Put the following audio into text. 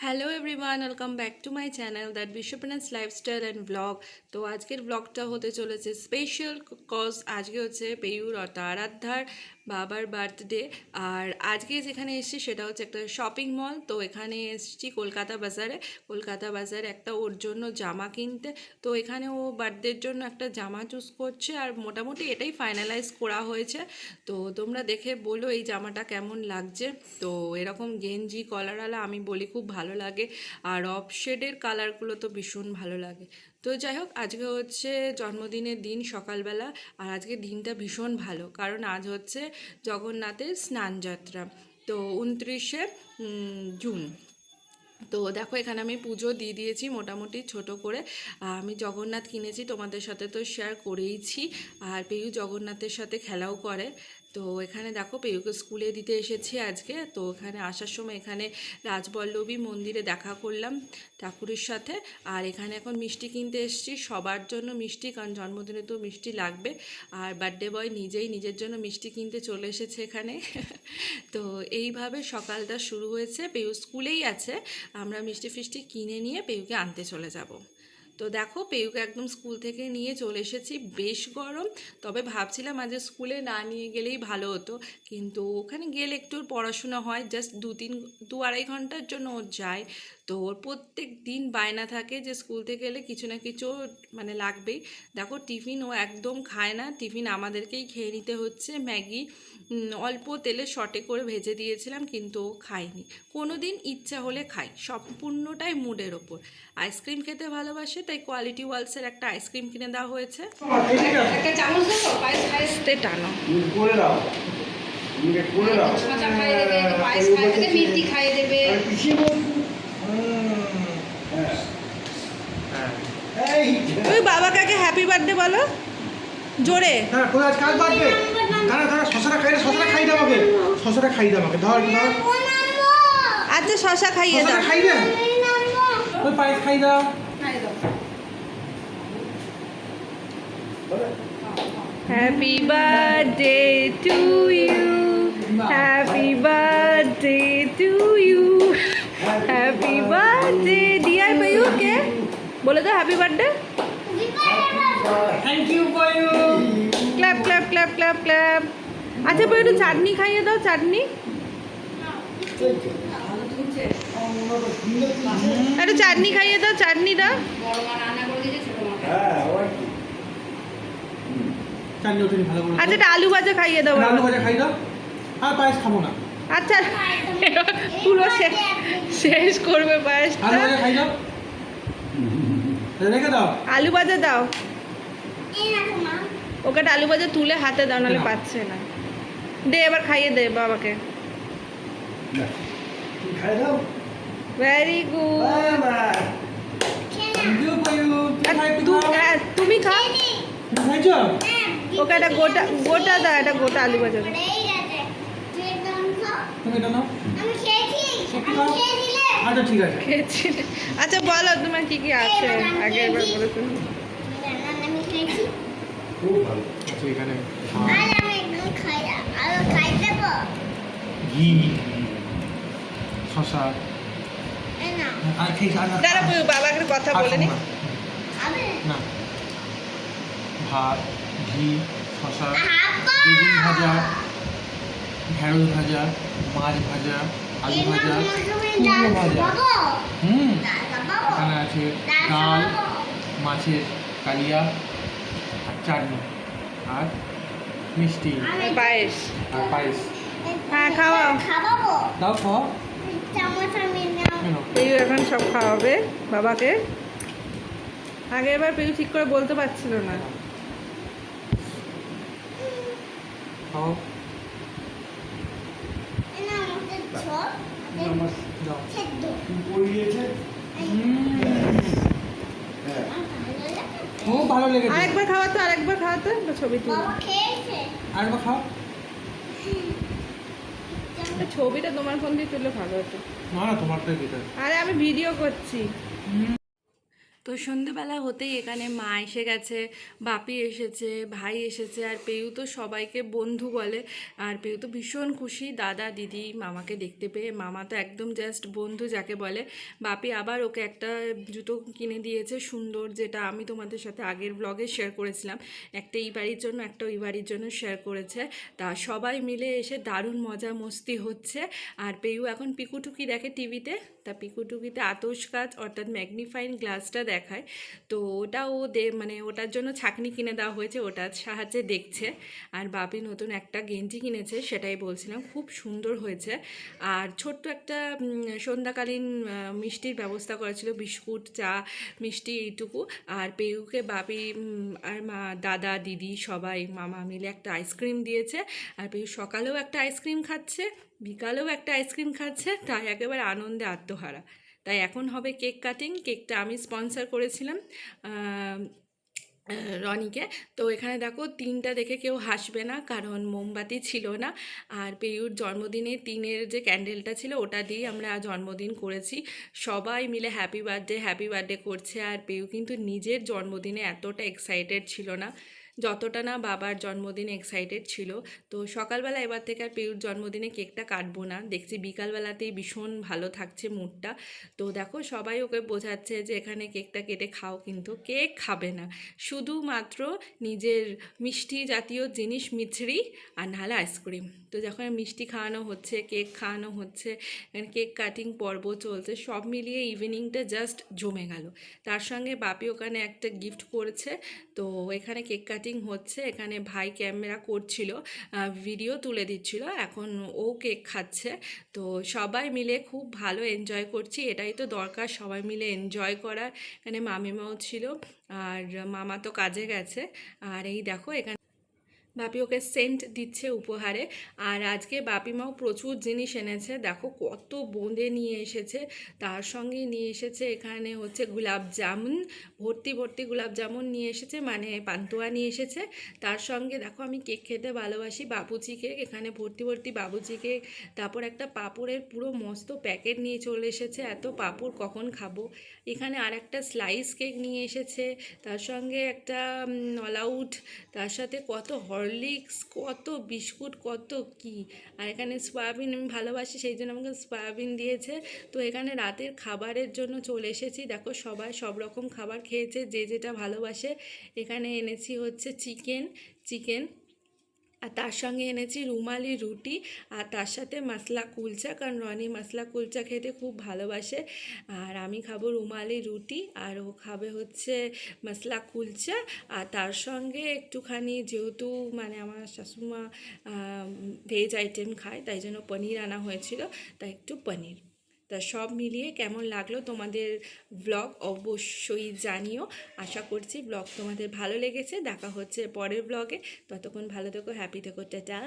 Hello everyone, welcome back to my channel that বিশ্বপ্রেন্স lifestyle and blog. তো আজকের ব্লগটা হতে চলেছে স্পেশাল, কজ আজকে হচ্ছে পেয়ুর অর্থাৎ আরাধ্যার বাবার বার্থডে। আর আজকে যেখানে এসেছি সেটা হচ্ছে একটা শপিং মল। তো এখানে এসেছি কলকাতা বাজারে একটা ওর জন্য জামা কিনতে। তো এখানে ও বার্থডের জন্য একটা জামা চুজ করছে আর মোটামুটি এটাই ফাইনালাইজ করা হয়েছে। তো তোমরা দেখে বলো এই জামাটা কেমন লাগছে। তো এরকম গেঞ্জি কলারওয়ালা আমি বলি খুব ভালো লাগে, আর অফ শেডের কালারগুলো তো ভীষণ ভালো লাগে। তো যাই হোক, আজকে হচ্ছে জন্মদিনের দিন সকালবেলা, আর আজকে দিনটা ভীষণ ভালো কারণ আজ হচ্ছে জগন্নাথের স্নানযাত্রা। তো 29শে জুন। তো দেখো এখানে আমি পুজো দিয়ে দিয়েছি মোটামুটি ছোট করে। আমি জগন্নাথ কিনেছি, তোমাদের সাথে তো শেয়ার করেইছি। আর পেয়ু জগন্নাথের সাথে খেলাও করে। তো এখানে দেখো পেয়ুকে স্কুলে দিতে এসেছি আজকে। তো এখানে আসার সময় এখানে রাজবল্লভী মন্দিরে দেখা করলাম ঠাকুরের সাথে। আর এখানে এখন মিষ্টি কিনতে এসেছি সবার জন্য মিষ্টি, কারণ জন্মদিনে তো মিষ্টি লাগবে। আর বার্থডে বয় নিজেই নিজের জন্য মিষ্টি কিনতে চলে এসেছে এখানে। তো এইভাবে সকালটা শুরু হয়েছে। পেয়ু স্কুলেই আছে, আমরা মিষ্টি ফিষ্টি কিনে নিয়ে পেয়ুকে আনতে চলে যাব। তো দেখো পেয়ুকে একদম স্কুল থেকে নিয়ে চলে এসেছি। বেশ গরম, তবে ভাবছিলাম আজ স্কুলে না নিয়ে গেলেই ভালো হতো, কিন্তু ওখানে গেলে একটু পড়াশোনা হয়, জাস্ট দু আড়াই ঘন্টার জন্য ও যায়। তো ওর প্রত্যেক দিন বায়না থাকে যে স্কুল থেকে এলে কিছু না কিছু মানে লাগবেই। দেখো টিফিন ও একদম খায় না, টিফিন আমাদেরকেই খেয়ে নিতে হচ্ছে। ম্যাগি অল্প তেলে শর্টে করে ভেজে দিয়েছিলাম, কিন্তু ও খায়নি। কোনো দিন ইচ্ছা হলে খাই, সম্পূর্ণটাই মুডের ওপর। আইসক্রিম খেতে ভালোবাসে, তাই কোয়ালিটি ওয়ালসের একটা আইসক্রিম কিনে দেওয়া হয়েছে। একটা চামচ দেবো পায়েস খাইয়ে আস্তে টানো। করে দাও ছাঁচা খাইয়ে দেবে, পায়েস খাইয়ে দেবে, মিষ্টি খাইয়ে দেবে। তুই বাবাকে আগে হ্যাপি বার্থডে বলো জোরে। শশাটা খাই দাও আমাকে, ধর ধর। আচ্ছা শশা খাইয়ে দাও। খাই দে, ওই পায়েস খাই দাও। Happy birthday to you, happy birthday to you, happy birthday dear পেয়ুকে বলে দাও happy birthday. Thank you for you. Clap clap clap clap clap. আচ্ছা পেয়ু একটু চাটনি খাইয়ে দাও, চাটনি একটু চাটনি খাইয়ে দাও, চাটনি দাও। আচ্ছা একটা আলু ভাজা খাইয়ে দাও। আলু ভাজা খাই দাও, আর পায়েস খাবো না। আচ্ছা পুরো শেষ করবে পায়েসটা। আলু ভাজা খাই দাও, রেখে দাও। আলু ভাজা দাও ওকে, একটা আলু ভাজা তুলে হাতে দাও, নাহলে পাচ্ছে না। দে এবার খাইয়ে দে বাবাকে। খাই দাও। Very good. Thank you for you. তুমি খাও, তুমি খাইছো? ওকে একটা গোটা দাও, একটা গোটা আলু ভাজা দাও। তুমি এটা নাও। আচ্ছা ঠিক আছে। খেয়েছি। আচ্ছা বলো তোমার কি কি আছে, আগে একবার বলে তুমি। খুব ভালো। আচ্ছা এখানে ঘি, শশা আর খেয়ে দাঁড়া বাবাকে কথা বলে নি। না, ভাত, ঘি, শশা, বেগুন ভাজা, ঢেঁড়স ভাজা, মাছ ভাজা, আলু ভাজা, কুমড়ো ভাজা। এখানে আছে ডাল, মাছের কালিয়া, আর চাটনি, আর মিষ্টি, পায়েস। আর পায়েস। হ্যাঁ খাওয়াও। দাও খাও। পেয়ু এখন সব খাওয়াবে বাবাকে। আগে এবার পেয়ু ঠিক করে বলতে পারছিল না। খাও। খুব ভালো লেগেছে। আরেকবার খাওয়াতো, আরেকবার খাওয়াতো, ছবি তুলো। আরেকবার খাও। ছবিটা তোমার ফোন দিয়ে তুললে ভালো হতো। না না, তোমারটাই বেটার। আরে আমি ভিডিও করছি। তো সন্ধেবেলা হতেই এখানে মা এসে গেছে, বাপি এসেছে, ভাই এসেছে, আর পেয়ু তো সবাইকে বন্ধু বলে। আর পেয়ু তো ভীষণ খুশি দাদা দিদি মামাকে দেখতে পেয়ে। মামা তো একদম জাস্ট বন্ধু যাকে বলে। বাপি আবার ওকে একটা জুতো কিনে দিয়েছে সুন্দর, যেটা আমি তোমাদের সাথে আগের ব্লগে শেয়ার করেছিলাম। একটা এই বাড়ির জন্য, একটা ওই বাড়ির জন্য শেয়ার করেছে। তা সবাই মিলে এসে দারুণ মজা মস্তি হচ্ছে। আর পেয়ু এখন পিকুটুকি দেখে টিভিতে। তা পিকুটুকিতে আতশ কাচ অর্থাৎ ম্যাগনিফাইং গ্লাসটা দেখায়। তো ওটা ও মানে ওটার জন্য ছাঁকনি কিনে দেওয়া হয়েছে, ওটার সাহায্যে দেখছে। আর বাপি নতুন একটা গেঞ্জি কিনেছে, সেটাই বলছিলাম, খুব সুন্দর হয়েছে। আর ছোট্ট একটা সন্ধ্যাকালীন মিষ্টির ব্যবস্থা করেছিল, বিস্কুট চা মিষ্টি এইটুকু। আর পেয়ুকে বাপি আর মা দাদা দিদি সবাই মামা মিলে একটা আইসক্রিম দিয়েছে। আর পেয়ু সকালেও একটা আইসক্রিম খাচ্ছে, বিকালেও একটা আইসক্রিম খাচ্ছে, তাই একেবারে আনন্দে আত্মহারা। তাই এখন হবে কেক কাটিং। কেকটা আমি স্পন্সর করেছিলাম রনিকে। তো এখানে দেখো 3টা দেখে কেউ হাসবে না, কারণ মোমবাতি ছিল না। আর পেয়ুর জন্মদিনে 3-এর যে ক্যান্ডেলটা ছিল ওটা দিয়ে আমরা জন্মদিন করেছি। সবাই মিলে হ্যাপি বার্থডে করছে। আর পেয়ু কিন্তু নিজের জন্মদিনে এতটা এক্সাইটেড ছিল না যতটা না বাবার জন্মদিনে এক্সাইটেড ছিল। তো সকালবেলা এবার থেকে আর পেয়ুর জন্মদিনে কেকটা কাটবো না, দেখছি বিকালবেলাতেই ভীষণ ভালো থাকছে মুডটা। তো দেখো সবাই ওকে বোঝাচ্ছে যে এখানে কেকটা কেটে খাও, কিন্তু কেক খাবে না, শুধুমাত্র নিজের মিষ্টি জাতীয় জিনিস, মিছরি আর নাহলে আইসক্রিম। তো যখন মিষ্টি খাওয়ানো হচ্ছে, কেক খাওয়ানো হচ্ছে, কেক কাটিং পর্ব চলছে, সব মিলিয়ে ইভিনিংটা জাস্ট জমে গেল। তার সঙ্গে বাপি ওখানে একটা গিফট করেছে। তো এখানে কেক কাটিং হচ্ছে, এখানে ভাই ক্যামেরা করছিল, ভিডিও তুলে দিচ্ছিল, এখন ও কেক খাচ্ছে। তো সবাই মিলে খুব ভালো এনজয় করছি, এটাই তো দরকার, সবাই মিলে এনজয় করার। এখানে মামিমাও ছিল, আর মামা তো কাজে গেছে। আর এই দেখো এখানে বাপি ওকে সেন্ট দিচ্ছে উপহারে। আর আজকে বাপিমাও প্রচুর জিনিস এনেছে, দেখো কত বোঁদে নিয়ে এসেছে। তার সঙ্গে নিয়ে এসেছে এখানে হচ্ছে গোলাপ জামুন, ভর্তি ভর্তি গোলাপ জামুন নিয়ে এসেছে, মানে পান্তুয়া নিয়ে এসেছে। তার সঙ্গে দেখো আমি কেক খেতে ভালোবাসি, বাবুচি কেক, এখানে ভর্তি ভর্তি বাবুচি কেক। তারপর একটা পাঁপড়ের পুরো মস্ত প্যাকেট নিয়ে চলে এসেছে, এত পাঁপড় কখন খাবো। এখানে আর একটা স্লাইস কেক নিয়ে এসেছে, তার সঙ্গে একটা অল আউট, তার সাথে কত হরলিক্স, কত বিস্কুট, কত কি। আর এখানে সয়াবিন আমি ভালোবাসি, সেই জন্য আমাকে সয়াবিন দিয়েছে। তো এখানে রাতের খাবারের জন্য চলে এসেছি, দেখো সবাই সব রকম খাবার খেয়েছে, যে যেটা ভালোবাসে। এখানে এনেছি হচ্ছে চিকেন, আর তার সঙ্গে এনেছি রুমালি রুটি, আর তার সাথে মশলা কুলচা, কারণ রনি মশলা কুলচা খেতে খুব ভালোবাসে। আর আমি খাবো রুমালি রুটি, আর ও খাবে হচ্ছে মশলা কুলচা। আর তার সঙ্গে একটুখানি, যেহেতু মানে আমার শাশুমা ভেজ আইটেম খায়, তাই জন্য পনির আনা হয়েছিল, তাই একটু পনির। তা সব মিলিয়ে কেমন লাগলো তোমাদের ব্লগ অবশ্যই জানিও। আশা করছি ব্লগ তোমাদের ভালো লেগেছে। দেখা হচ্ছে পরের ব্লগে, ততক্ষণ ভালো থেকো, হ্যাপি থেকো, টাটা।